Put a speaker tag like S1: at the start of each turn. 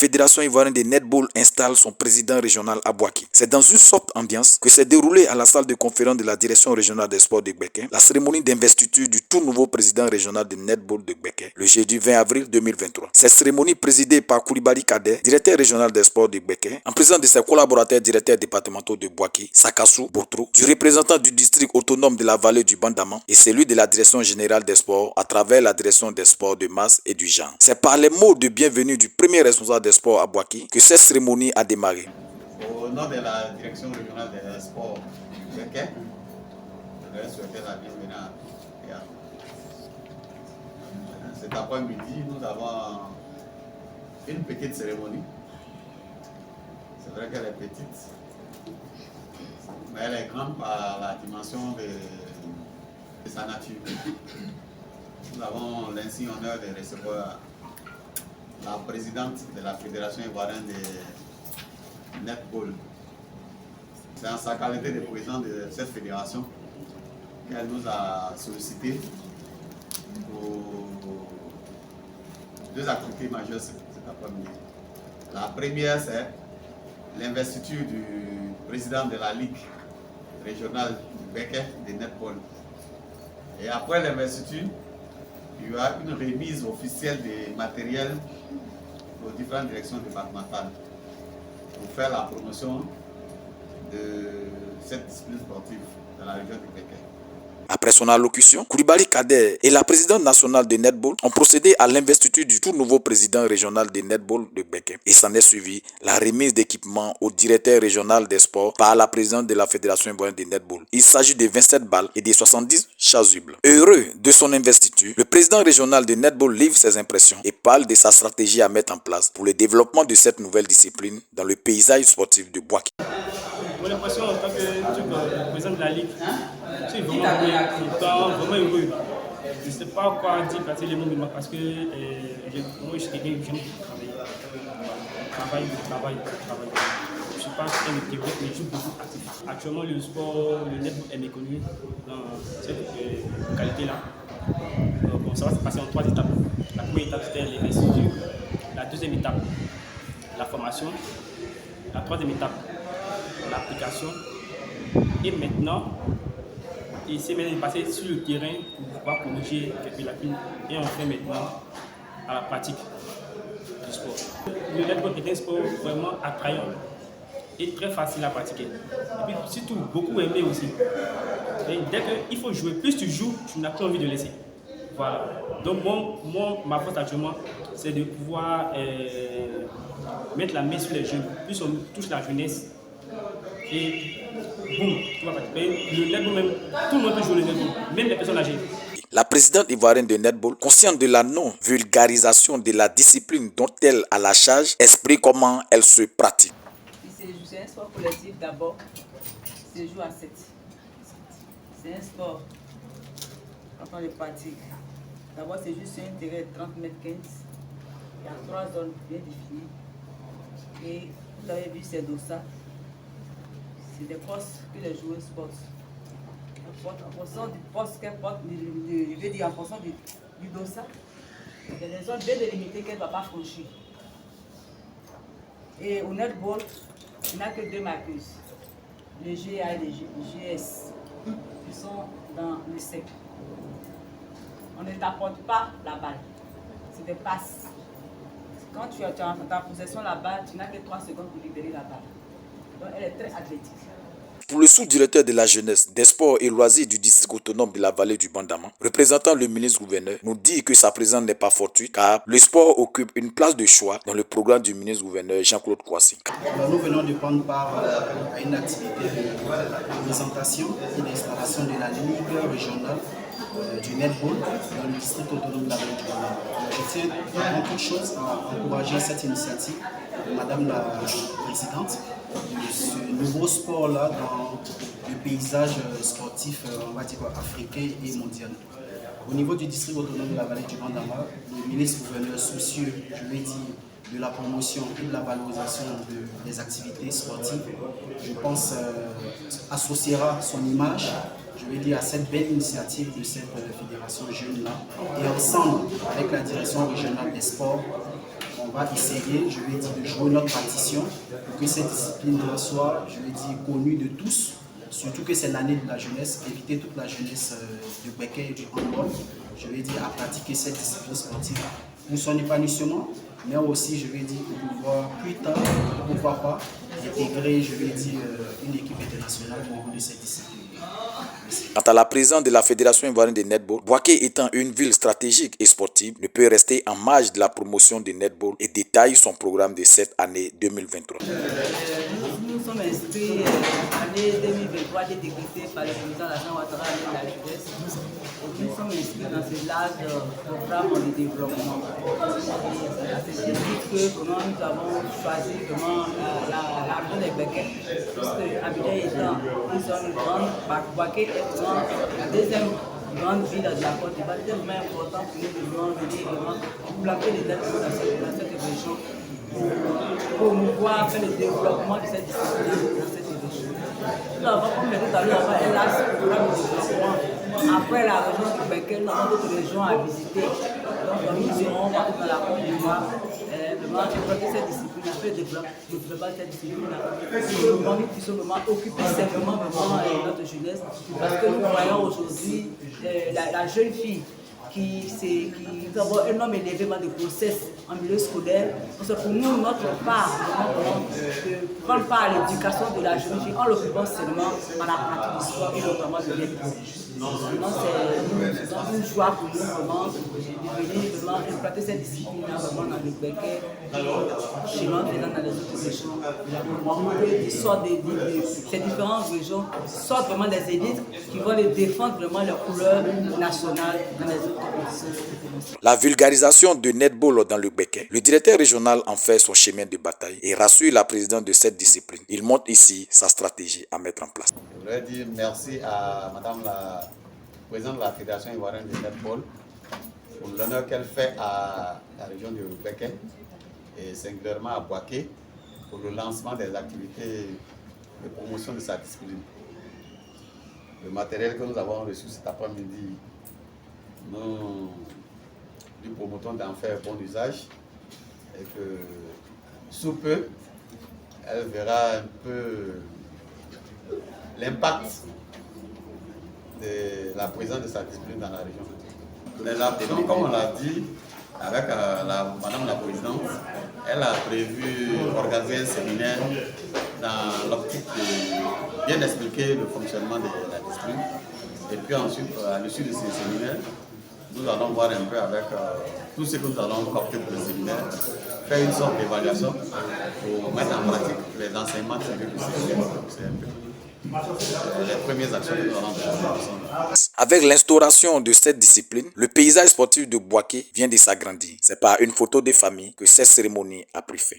S1: Fédération ivoirienne de netball installe son président régional à Bouaké. C'est dans une sorte ambiance que s'est déroulée à la salle de conférence de la direction régionale des sports de Gbeke la cérémonie d'investiture du tout nouveau président régional de netball de Gbeke le jeudi 20 avril 2023. Cette cérémonie présidée par Koulibaly Kader, directeur régional des sports de Gbeke, en présence de ses collaborateurs directeurs départementaux de Bouaké, Sakassou, Botro, du représentant du district autonome de la vallée du Bandama et celui de la direction générale des sports à travers la direction des sports de masse et du genre. C'est par les mots de bienvenue du premier responsable des sports à Bouaké que cette cérémonie a démarré.
S2: Au nom de la direction régionale des sports du Gbeke, je voudrais souhaiter la bienvenue à cet après-midi. Nous avons une petite cérémonie. C'est vrai qu'elle est petite, mais elle est grande par la dimension de sa nature. Nous avons l'insigne honneur de recevoir la présidente de la Fédération ivoirienne de netball. C'est en sa qualité de président de cette fédération qu'elle nous a sollicité pour deux activités majeures cet après-midi. La première, c'est l'investiture du président de la Ligue régionale du Gbeke de netball. Et après l'investiture, il y aura une remise officielle des matériels aux différentes directions départementales pour faire la promotion de cette discipline sportive dans la région du Gbeke.
S1: Après son allocution, Koulibaly Kader et la présidente nationale de netball ont procédé à l'investiture du tout nouveau président régional de netball de Gbeke. Et s'en est suivi la remise d'équipements au directeur régional des sports par la présidente de la Fédération ivoirienne de netball. Il s'agit de 27 balles et de 70 chasubles. Heureux de son investiture, le président régional de netball livre ses impressions et parle de sa stratégie à mettre en place pour le développement de cette nouvelle discipline dans le paysage sportif de Bouaké.
S3: Mon impression en tant que président de la Ligue, je suis vraiment heureux. Je ne sais pas quoi dire parce que les mots me manquent parce que moi je suis quelqu'un qui travaille. Je ne suis pas quelqu'un de théorique, mais je suis beaucoup actif. Actuellement, le sport, le netball est méconnu dans cette qualité-là. Bon, ça va se passer en 3 étapes. La première étape, c'était l'investiture. La deuxième étape, la formation. La troisième étape, l'application. Et maintenant, essayer de passer sur le terrain pour pouvoir corriger quelques lacunes. Et on fait maintenant à la pratique du sport. Le netball est un sport vraiment attrayant et très facile à pratiquer. Et puis surtout, beaucoup aimé aussi. Et dès qu'il faut jouer, plus tu joues, tu n'as plus envie de laisser. Voilà. Donc ma force actuellement, c'est de pouvoir mettre la main sur les jeunes. Plus on touche la jeunesse, et boum, tu vas participer. Le netball même, tout le monde peut jouer le netball, même les personnes âgées.
S1: La présidente ivoirienne de netball, consciente de la non-vulgarisation de la discipline dont elle a la charge, explique comment elle se pratique.
S4: C'est un sport collectif d'abord, c'est jouer à 7. C'est un sport, quand on le pratique, d'abord c'est juste un terrain de 30 mètres 15. Il y a 3 zones bien définies. Et vous avez vu ces dossards. C'est des postes que les joueurs portent. En fonction du poste qu'elles portent, je veux dire en fonction du dossard, il y a des zones bien délimitées qu'elle ne doit pas franchir. Et au netball, il n'y a que 2 marqueuses, le GA et le GS, qui sont dans le sec. On ne t'apporte pas la balle, c'est des passes. Quand tu as en ta possession la balle, tu n'as que 3 secondes pour libérer la balle. Donc elle est très athlétique.
S1: Pour le sous-directeur de la jeunesse, des sports et loisirs du district autonome de la vallée du Bandama, représentant le ministre-gouverneur, nous dit que sa présence n'est pas fortuite car le sport occupe une place de choix dans le programme du ministre-gouverneur Jean-Claude Kouassi.
S5: Nous venons de prendre part à une activité de présentation et d'installation de la Ligue régionale du netball dans le district autonome de la vallée du Bandama. Je tiens avant toute chose à encourager cette initiative de Madame la Présidente, de ce nouveau sport-là dans le paysage sportif, on va dire, africain et mondial. Au niveau du district autonome de la vallée du Bandama, le ministre-gouverneur soucieux, je vais dire, de la promotion et de la valorisation des activités sportives, je pense, associera son image, je vais dire, à cette belle initiative de cette fédération jeune-là. Et ensemble, avec la direction régionale des sports, on va essayer, je vais dire, de jouer notre partition pour que cette discipline soit, je vais dire, connue de tous. Surtout que c'est l'année de la jeunesse, éviter toute la jeunesse du Béquet et du handball, je vais dire, à pratiquer cette discipline sportive pour son épanouissement, mais aussi, je vais dire, pour pouvoir plus tard, pourquoi pas, intégrer, je vais dire, une équipe internationale au niveau de cette discipline.
S1: Quant à la présidence de la Fédération ivoirienne de netball, Bouaké étant une ville stratégique et sportive, ne peut rester en marge de la promotion du netball et détaille son programme de cette année 2023.
S4: Nous sommes inscrits l'année 2023 décrétée par le président Alassane Ouattara de la jeunesse. Nous sommes inscrits dans ce large programme de développement. C'est juste que comment nous avons choisi vraiment la région des Béquets, puisque Abidjan étant une zone grande, Bouaké est vraiment la deuxième grande ville de la Côte d'Ivoire. C'est vraiment important pour nous de venir planter les têtes dans cette région pour promouvoir faire le développement de cette discipline dans cette région. Nous avons, comme je l'ai dit tout à l'heure, un large programme de développement. Après la région du Béquet, nous avons d'autres régions à visiter. Donc nous irons partout dans la Côte d'Ivoire, vraiment développer cette discipline, faire le développement de cette discipline. Pour nous puissions vraiment occuper simplement notre jeunesse. Parce que nous voyons aujourd'hui la jeune fille qui a un homme élevé de grossesse en milieu scolaire. C'est pour nous, notre part, de prendre part à l'éducation de la jeune fille, en l'occupant seulement par la pratique du sport et notamment de l'école. C'est une joie pour nous vraiment de venir vraiment implanter cette discipline vraiment dans le Béquet, chez nous, dans les autres régions. Qui sortent ces différentes régions, sortent vraiment des élites qui vont les défendre vraiment leurs couleurs nationales dans les autres régions.
S1: La vulgarisation de netball dans le Béquet, le directeur régional en fait son chemin de bataille et rassure la présidente de cette discipline. Il montre ici sa stratégie à mettre en place.
S2: Je voudrais dire merci à Madame la présidente de la Fédération ivoirienne de netball pour l'honneur qu'elle fait à la région du Béquet et singulièrement à Bouaké pour le lancement des activités de promotion de sa discipline. Le matériel que nous avons reçu cet après-midi, nous lui promotons d'en faire bon usage et que sous peu, elle verra un peu l'impact de la présence de sa discipline dans la région. Et comme on l'a dit, avec Madame la Présidente, elle a prévu organiser un séminaire dans l'optique de bien expliquer le fonctionnement de la discipline. Et puis ensuite, à l'issue de ces séminaires, nous allons voir un peu avec tout ce que nous allons capter pour le séminaire, faire une sorte d'évaluation pour mettre en pratique les enseignements tirés du séminaire. C'est un peu les premières actions que nous allons faire.
S1: Avec l'instauration de cette discipline, le paysage sportif de Bouaké vient de s'agrandir. C'est par une photo de famille que cette cérémonie a pris fin.